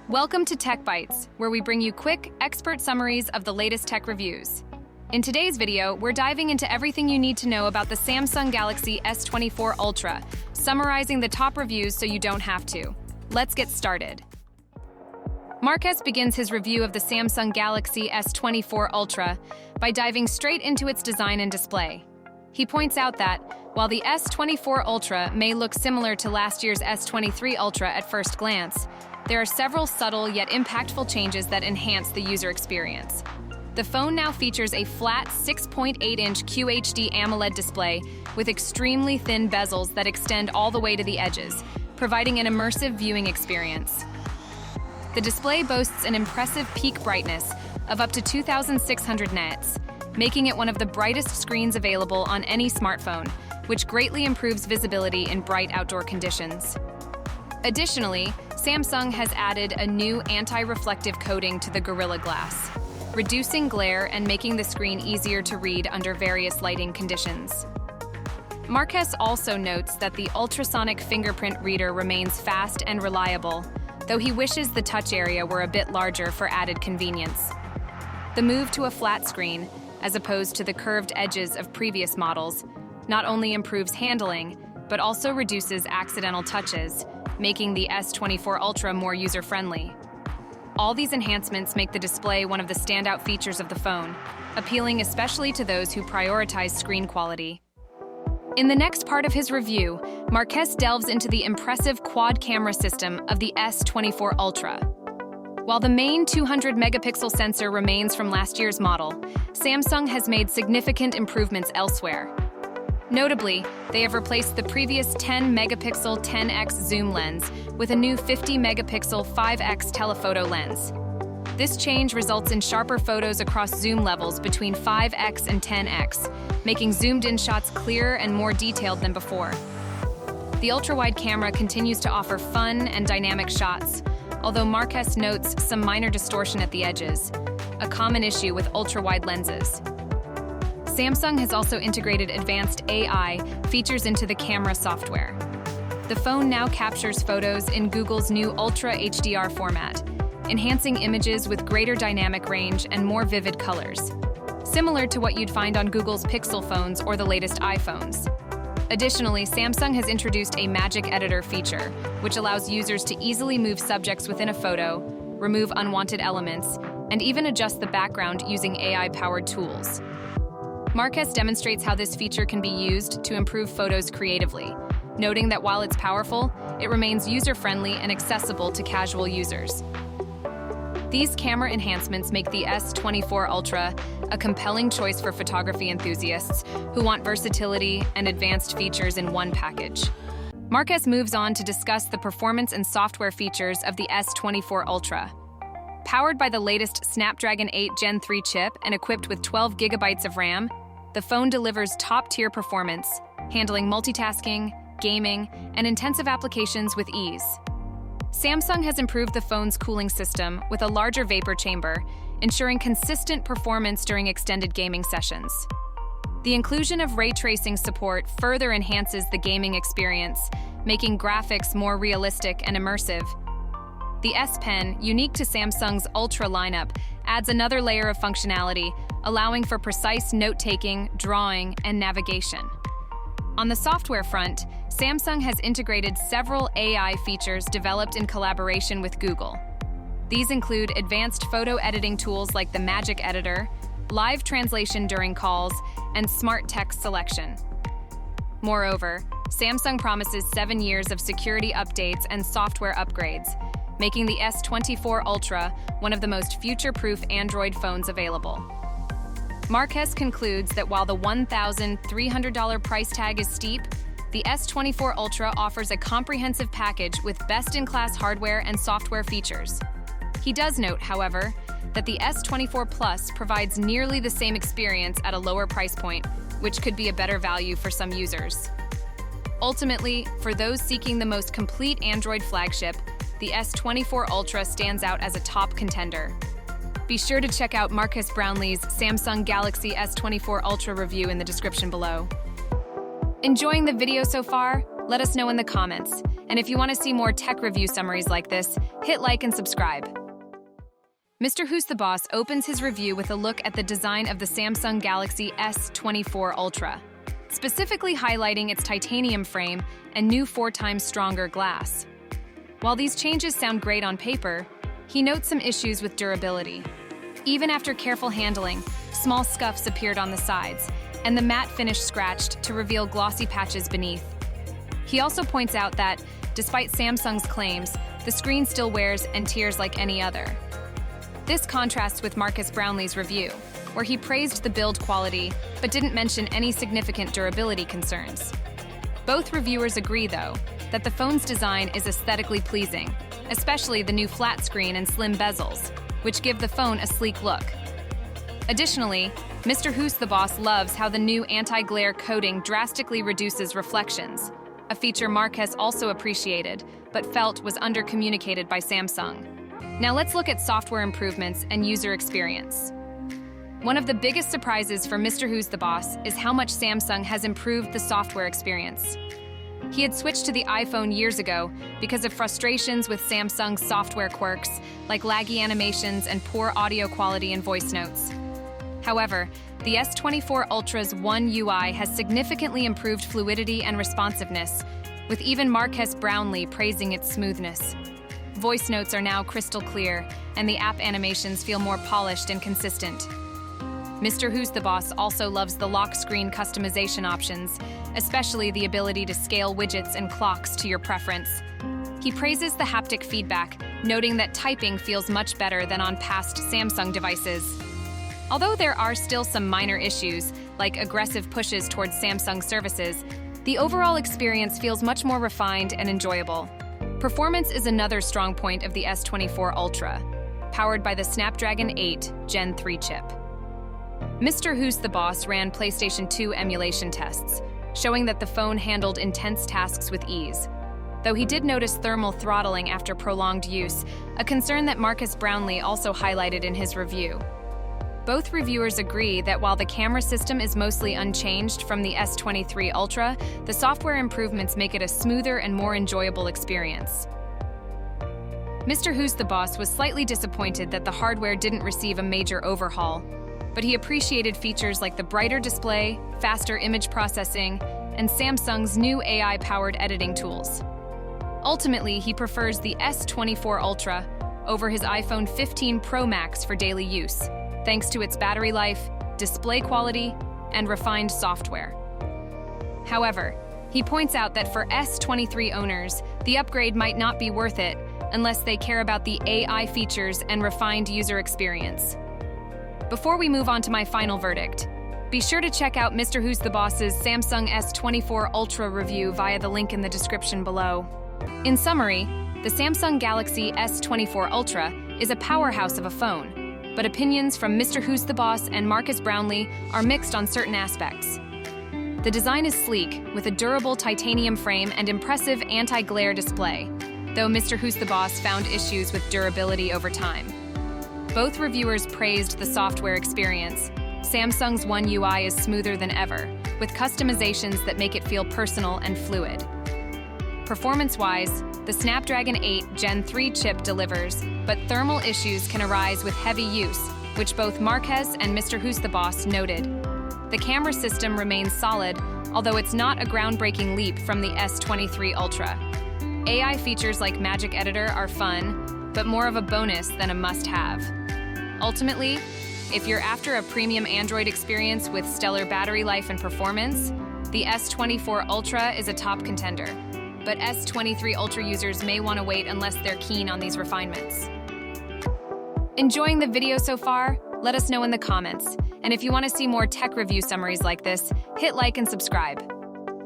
Welcome to Tech Bites, where we bring you quick, expert summaries of the latest tech reviews. In today's video, we're diving into everything you need to know about the Samsung Galaxy S24 Ultra, summarizing the top reviews so you don't have to. Let's get started. Marques begins his review of the Samsung Galaxy S24 Ultra by diving straight into its design and display. He points out that, while the S24 Ultra may look similar to last year's S23 Ultra at first glance, there are several subtle yet impactful changes that enhance the user experience. The phone now features a flat 6.8-inch QHD AMOLED display with extremely thin bezels that extend all the way to the edges, providing an immersive viewing experience. The display boasts an impressive peak brightness of up to 2,600 nits, making it one of the brightest screens available on any smartphone, which greatly improves visibility in bright outdoor conditions. Additionally, Samsung has added a new anti-reflective coating to the Gorilla Glass, reducing glare and making the screen easier to read under various lighting conditions. Marques also notes that the ultrasonic fingerprint reader remains fast and reliable, though he wishes the touch area were a bit larger for added convenience. The move to a flat screen, as opposed to the curved edges of previous models, not only improves handling, but also reduces accidental touches, making the S24 Ultra more user-friendly. All these enhancements make the display one of the standout features of the phone, appealing especially to those who prioritize screen quality. In the next part of his review, Marques delves into the impressive quad-camera system of the S24 Ultra. While the main 200-megapixel sensor remains from last year's model, Samsung has made significant improvements elsewhere. Notably, they have replaced the previous 10-megapixel 10x zoom lens with a new 50-megapixel 5x telephoto lens. This change results in sharper photos across zoom levels between 5x and 10x, making zoomed-in shots clearer and more detailed than before. The ultra-wide camera continues to offer fun and dynamic shots, although Marques notes some minor distortion at the edges, a common issue with ultra-wide lenses. Samsung has also integrated advanced AI features into the camera software. The phone now captures photos in Google's new Ultra HDR format, enhancing images with greater dynamic range and more vivid colors, similar to what you'd find on Google's Pixel phones or the latest iPhones. Additionally, Samsung has introduced a magic editor feature, which allows users to easily move subjects within a photo, remove unwanted elements, and even adjust the background using AI-powered tools. Marques demonstrates how this feature can be used to improve photos creatively, noting that while it's powerful, it remains user-friendly and accessible to casual users. These camera enhancements make the S24 Ultra a compelling choice for photography enthusiasts who want versatility and advanced features in one package. Marques moves on to discuss the performance and software features of the S24 Ultra. Powered by the latest Snapdragon 8 Gen 3 chip and equipped with 12 gigabytes of RAM, the phone delivers top-tier performance, handling multitasking, gaming, and intensive applications with ease. Samsung has improved the phone's cooling system with a larger vapor chamber, ensuring consistent performance during extended gaming sessions. The inclusion of ray tracing support further enhances the gaming experience, making graphics more realistic and immersive. The S Pen, unique to Samsung's Ultra lineup, adds another layer of functionality, allowing for precise note-taking, drawing, and navigation. On the software front, Samsung has integrated several AI features developed in collaboration with Google. These include advanced photo editing tools like the Magic Editor, live translation during calls, and smart text selection. Moreover, Samsung promises 7 years of security updates and software upgrades, making the S24 Ultra one of the most future-proof Android phones available. Marques concludes that while the $1,300 price tag is steep, the S24 Ultra offers a comprehensive package with best-in-class hardware and software features. He does note, however, that the S24 Plus provides nearly the same experience at a lower price point, which could be a better value for some users. Ultimately, for those seeking the most complete Android flagship, the S24 Ultra stands out as a top contender. Be sure to check out Marques Brownlee's Samsung Galaxy S24 Ultra review in the description below. Enjoying the video so far? Let us know in the comments. And if you want to see more tech review summaries like this, hit like and subscribe. Mrwhosetheboss opens his review with a look at the design of the Samsung Galaxy S24 Ultra, specifically highlighting its titanium frame and new 4 times stronger glass. While these changes sound great on paper, he notes some issues with durability. Even after careful handling, small scuffs appeared on the sides, and the matte finish scratched to reveal glossy patches beneath. He also points out that, despite Samsung's claims, the screen still wears and tears like any other. This contrasts with Marques Brownlee's review, where he praised the build quality but didn't mention any significant durability concerns. Both reviewers agree, though, that the phone's design is aesthetically pleasing, especially the new flat screen and slim bezels, which give the phone a sleek look. Additionally, Mrwhosetheboss loves how the new anti-glare coating drastically reduces reflections, a feature Marques also appreciated, but felt was under-communicated by Samsung. Now let's look at software improvements and user experience. One of the biggest surprises for Mrwhosetheboss is how much Samsung has improved the software experience. He had switched to the iPhone years ago because of frustrations with Samsung's software quirks, like laggy animations and poor audio quality in voice notes. However, the S24 Ultra's One UI has significantly improved fluidity and responsiveness, with even Marques Brownlee praising its smoothness. Voice notes are now crystal clear, and the app animations feel more polished and consistent. Mrwhosetheboss also loves the lock screen customization options, especially the ability to scale widgets and clocks to your preference. He praises the haptic feedback, noting that typing feels much better than on past Samsung devices. Although there are still some minor issues, like aggressive pushes towards Samsung services, the overall experience feels much more refined and enjoyable. Performance is another strong point of the S24 Ultra, powered by the Snapdragon 8 Gen 3 chip. Mrwhosetheboss ran PlayStation 2 emulation tests, showing that the phone handled intense tasks with ease. Though he did notice thermal throttling after prolonged use, a concern that Marques Brownlee also highlighted in his review. Both reviewers agree that while the camera system is mostly unchanged from the S23 Ultra, the software improvements make it a smoother and more enjoyable experience. Mrwhosetheboss was slightly disappointed that the hardware didn't receive a major overhaul, but he appreciated features like the brighter display, faster image processing, and Samsung's new AI-powered editing tools. Ultimately, he prefers the S24 Ultra over his iPhone 15 Pro Max for daily use, thanks to its battery life, display quality, and refined software. However, he points out that for S23 owners, the upgrade might not be worth it unless they care about the AI features and refined user experience. Before we move on to my final verdict, be sure to check out Mrwhosetheboss's Samsung S24 Ultra review via the link in the description below. In summary, the Samsung Galaxy S24 Ultra is a powerhouse of a phone, but opinions from Mrwhosetheboss and Marques Brownlee are mixed on certain aspects. The design is sleek, with a durable titanium frame and impressive anti-glare display, though Mrwhosetheboss found issues with durability over time. Both reviewers praised the software experience. Samsung's One UI is smoother than ever, with customizations that make it feel personal and fluid. Performance-wise, the Snapdragon 8 Gen 3 chip delivers, but thermal issues can arise with heavy use, which both Marques and Mrwhosetheboss noted. The camera system remains solid, although it's not a groundbreaking leap from the S23 Ultra. AI features like Magic Editor are fun, but more of a bonus than a must-have. Ultimately, if you're after a premium Android experience with stellar battery life and performance, the S24 Ultra is a top contender. But S23 Ultra users may want to wait unless they're keen on these refinements. Enjoying the video so far? Let us know in the comments. And if you want to see more tech review summaries like this, hit like and subscribe.